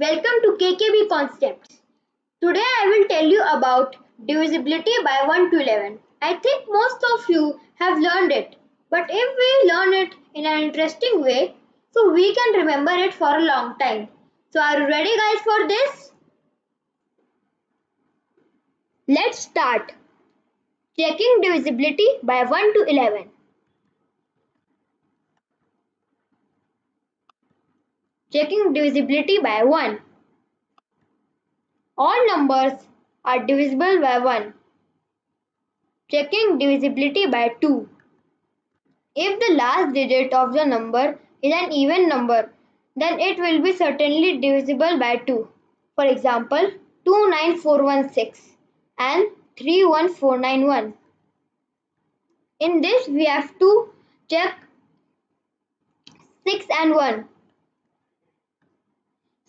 Welcome to KKB Concepts. Today I will tell you about divisibility by 1 to 11. I think most of you have learned it, but if we learn it in an interesting way, so we can remember it for a long time. So are you ready guys for this? Let's start. Checking divisibility by 1 to 11. Checking divisibility by 1. All numbers are divisible by 1. Checking divisibility by 2. If the last digit of the number is an even number, then it will be certainly divisible by 2. For example, 29416 and 31491. In this we have to check 6 and 1.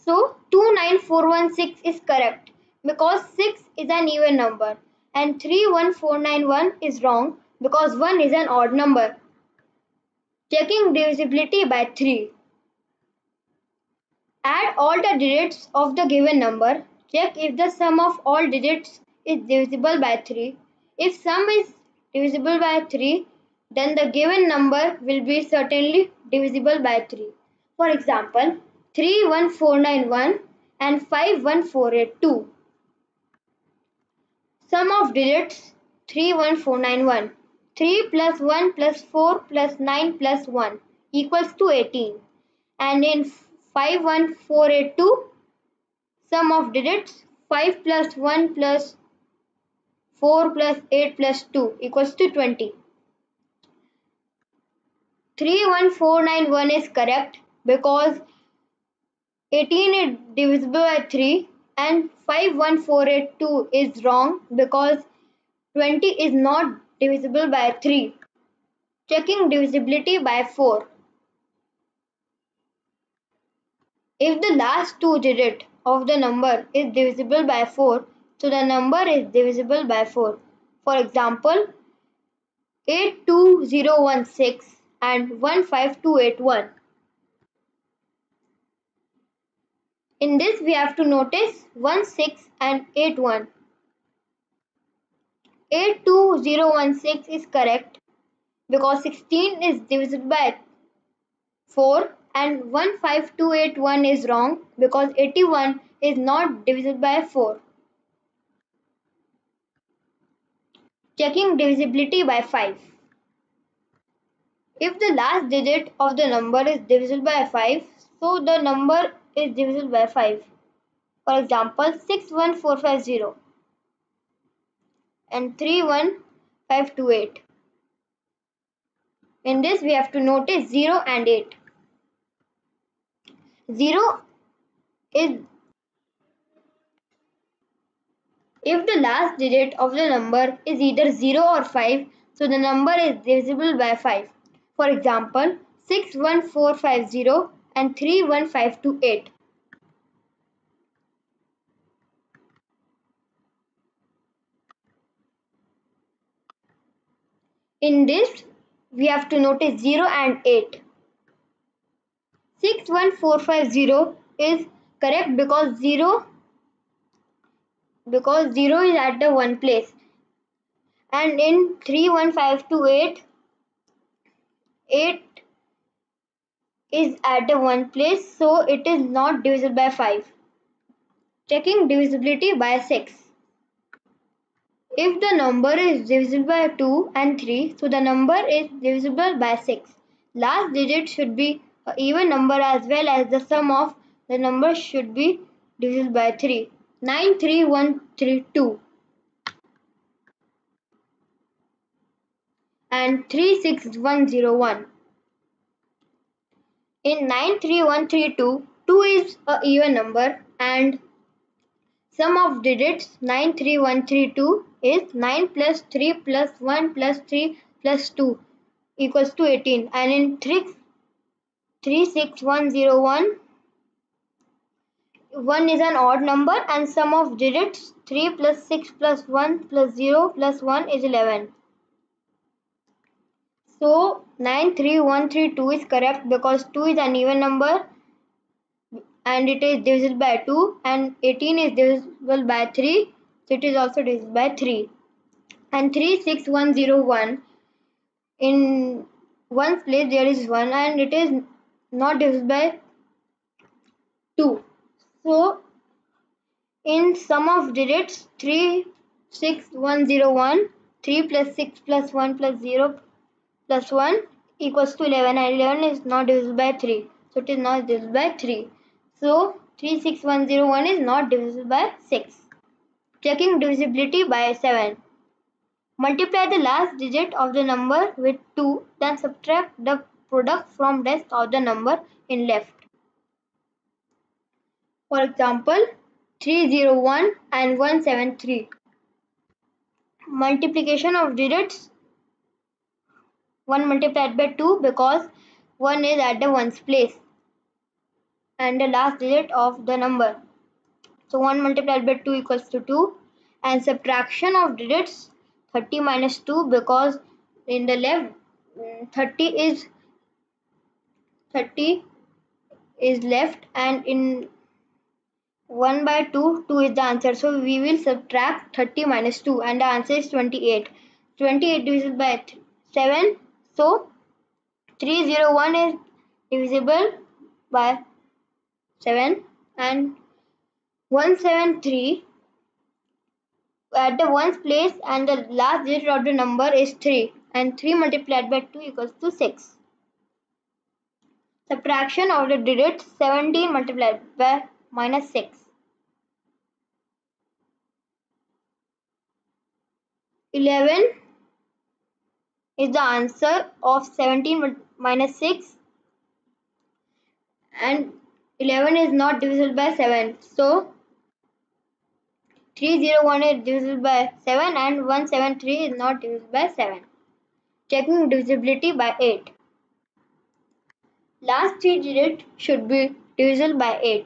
So 29416 is correct because 6 is an even number and 31491 is wrong because 1 is an odd number. Checking divisibility by 3. Add all the digits of the given number. Check if the sum of all digits is divisible by 3. If sum is divisible by 3, then the given number will be certainly divisible by 3. For example, 31491 and 51482. Sum of digits 31491. 3 plus 1 plus 4 plus 9 plus 1 equals to 18. And in 51482, sum of digits 5 plus 1 plus 4 plus 8 plus 2 equals to 20. 31491 is correct because 18 is divisible by 3 and 51482 is wrong because 20 is not divisible by 3. Checking divisibility by 4. If the last two digits of the number is divisible by 4, so the number is divisible by 4. For example, 82016 and 15281. In this we have to notice 16 and 81. 82016 is correct because 16 is divisible by 4 and 15281 is wrong because 81 is not divisible by 4. Checking divisibility by 5. If the last digit of the number is divisible by 5, so the number is divisible by 5. For example, 61450 and 31528. In this we have to notice 0 and 8. 0 is if the last digit of the number is either 0 or 5, so the number is divisible by 5. For example, 61450 and 31528. In this, we have to notice 0 and 8. 61450 is correct because 0 is at the one place. And in 31528, 8 is at the one place, so it is not divisible by 5. Checking divisibility by 6. If the number is divisible by 2 and 3, so the number is divisible by 6. Last digit should be an even number as well as the sum of the numbers should be divisible by 3. 93132 and 36101. In 93132, 2 is an even number and sum of digits 93132 is 9 plus 3 plus 1 plus 3 plus 2 equals to 18. And in 36101, 1 is an odd number and sum of digits 3 plus 6 plus 1 plus 0 plus 1 is 11. So 93132 is correct because 2 is an even number and it is divisible by 2, and 18 is divisible by 3, so it is also divisible by 3. And 36101, in ones place there is 1 and it is not divisible by 2. So in sum of digits 36101, 3 plus 6 plus 1 plus 0 plus 1 equals to 11, and 11 is not divisible by 3, so it is not divisible by 3. So 36101 is not divisible by 6. Checking divisibility by 7. Multiply the last digit of the number with 2, then subtract the product from rest of the number in left. For example, 301 and 173. Multiplication of digits 1 multiplied by 2 because 1 is at the ones place and the last digit of the number. So 1 multiplied by 2 equals to 2, and subtraction of digits 30 minus 2 because in the left 30 is left and in 1 by 2 is the answer, so we will subtract 30 minus 2 and the answer is 28. 28 divisible by 7, so 301 is divisible by 7, and 173 at the ones place and the last digit of the number is 3, and 3 multiplied by 2 equals to 6. Subtraction of the digits 17 multiplied by minus 6. 11 is the answer of 17 minus 6, and 11 is not divisible by 7, so 301 is divisible by 7 and 173 is not divisible by 7. Checking divisibility by 8. Last three digits should be divisible by 8.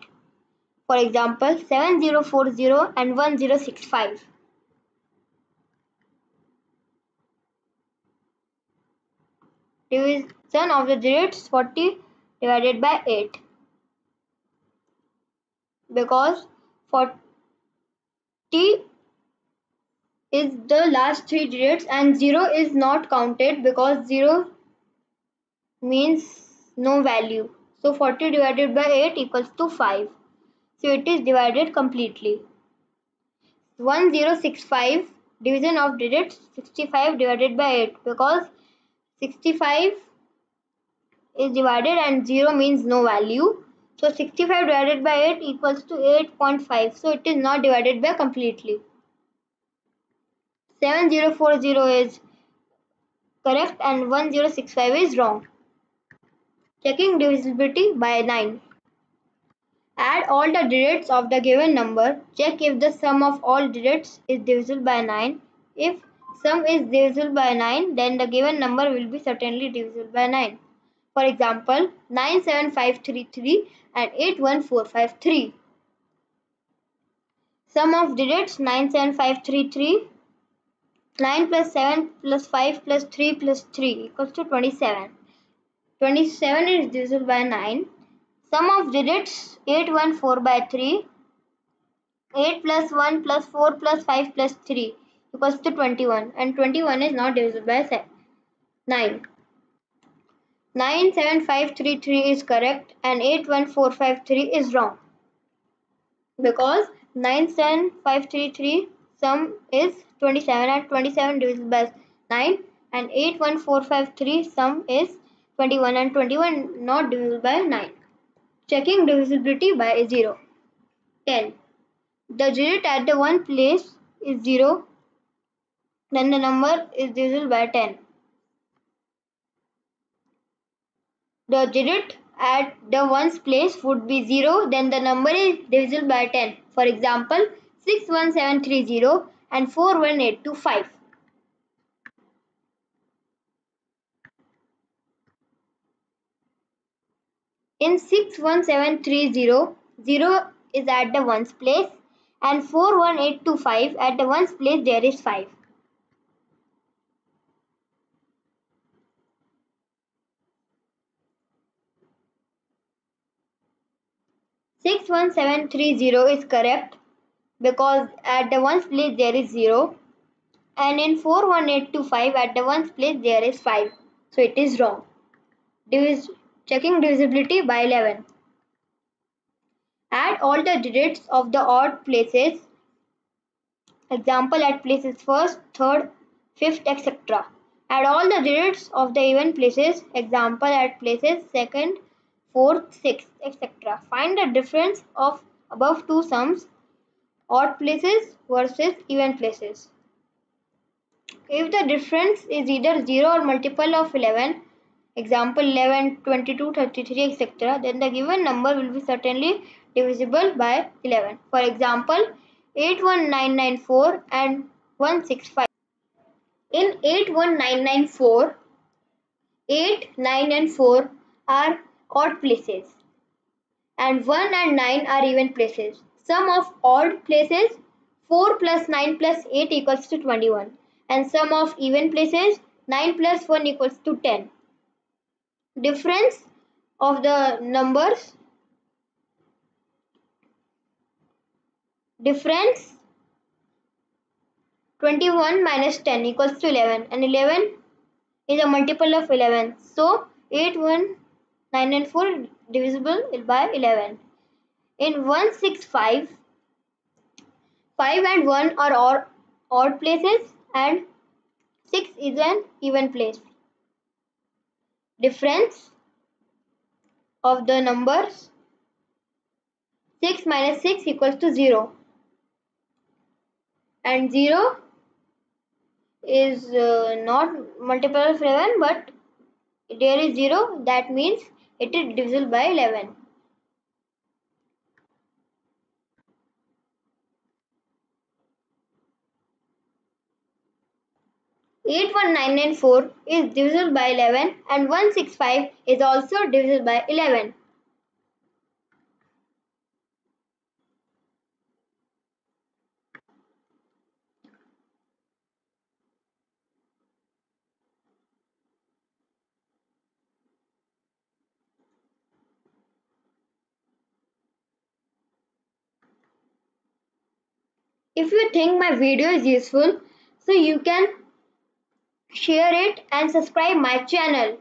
For example, 7040 and 1065. Division of the digits 40 divided by 8, because 40 is the last three digits and 0 is not counted because 0 means no value. So 40 divided by 8 equals to 5. So it is divided completely. 1065, division of digits 65 divided by 8, because 65 is divided and 0 means no value. So 65 divided by 8 equals to 8.5. So it is not divided by completely. 7040 is correct and 1065 is wrong. Checking divisibility by 9. Add all the digits of the given number. Check if the sum of all digits is divisible by 9. If sum is divisible by 9, then the given number will be certainly divisible by 9. For example, 97533 and 81453. Sum of digits 97533. 9 plus 7 plus 5 plus 3 plus 3 equals to 27. 27 is divisible by 9. Sum of digits 814 by 3. 8 plus 1 plus 4 plus 5 plus 3 equals to 21, and 21 is not divisible by 9. 97533 is correct and 81453 is wrong, because 97533 sum is 27 and 27 divisible by 9, and 81453 sum is 21 and 21 not divisible by 9. Checking divisibility by 0. 10. The digit at the one place is 0, then the number is divisible by 10. The digit at the ones place would be 0, then the number is divisible by 10. For example, 61730 and 41825. In 61730, 0 is at the ones place, and 41825 at the ones place there is 5. 61730 is correct because at the ones place there is 0, and in 41825 at the ones place there is 5. So it is wrong. Checking divisibility by 11. Add all the digits of the odd places. Example, at places first, third, fifth, etc. Add all the digits of the even places. Example, at places second, fourth, sixth, etc. Find the difference of above two sums, odd places versus even places. If the difference is either 0 or multiple of 11, example 11, 22, 33, etc., then the given number will be certainly divisible by 11. For example, 81994 and 165. In 81994, 8, 9 and 4 are odd places and 1 and 9 are even places. Sum of odd places, 4 plus 9 plus 8 equals to 21, and sum of even places, 9 plus 1 equals to 10. Difference of the numbers, difference 21 minus 10 equals to 11, and 11 is a multiple of 11. So 8, 1, 9 and 4 divisible by 11. In 165, 5 and 1 are odd places and 6 is an even place. Difference of the numbers, 6 minus 6 equals to 0, and 0 is not multiple of 11, but there is 0, that means it is divisible by 11. Eight, 1, 9 and 4 is divisible by 11, and 165 is also divisible by 11. If you think my video is useful, so you can share it and subscribe my channel.